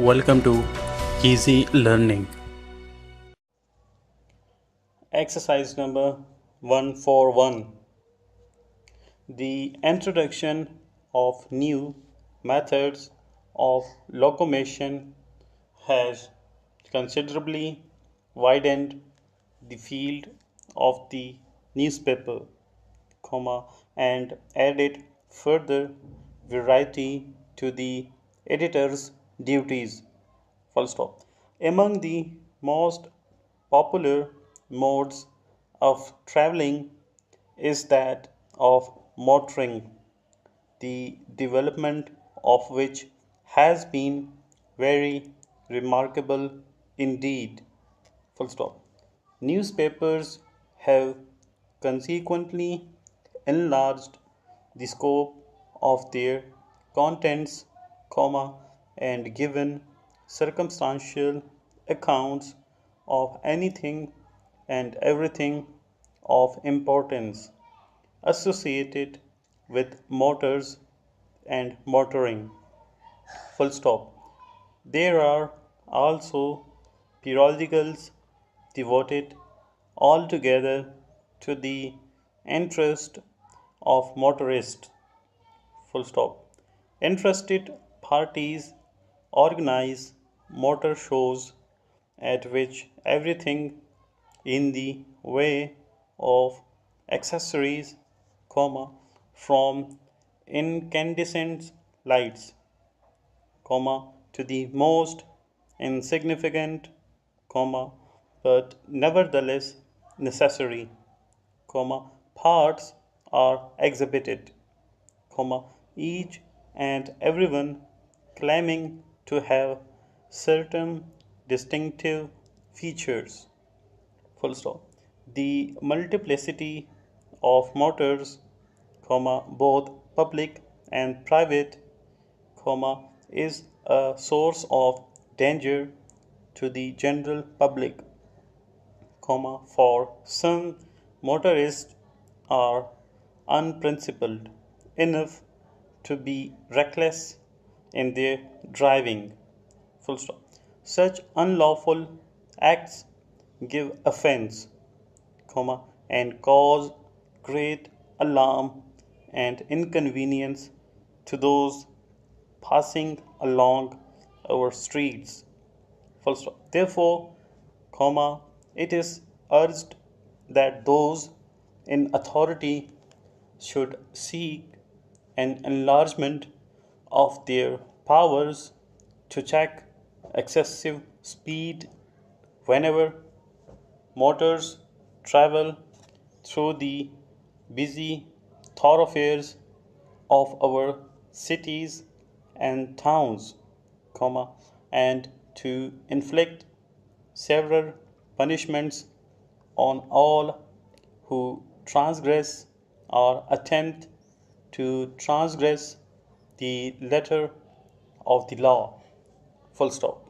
welcome to Easy Learning. Exercise number 141. The introduction of new methods of locomotion has considerably widened the field of the newspaper, and added further variety to the editor's duties. Full stop. Among the most popular modes of traveling is that of motoring, the development of which has been very remarkable indeed. Full stop. Newspapers have consequently enlarged the scope of their contents, and given circumstantial accounts of anything and everything of importance associated with motors and motoring. Full stop. There are also periodicals devoted altogether to the interest of motorists. Full stop. Interested parties organize motor shows at which everything in the way of accessories, from incandescent lights, to the most insignificant, but nevertheless necessary, parts are exhibited, each and everyone claiming to have certain distinctive features. Full stop. The multiplicity of motors, both public and private, is a source of danger to the general public, for some motorists are unprincipled enough to be reckless in their driving. Full stop. Such unlawful acts give offense, and cause great alarm and inconvenience to those passing along our streets. Full stop. Therefore, it is urged that those in authority should seek an enlargement of their powers to check excessive speed whenever motors travel through the busy thoroughfares of our cities and towns, and to inflict several punishments on all who transgress or attempt to transgress the letter of the law. Full stop.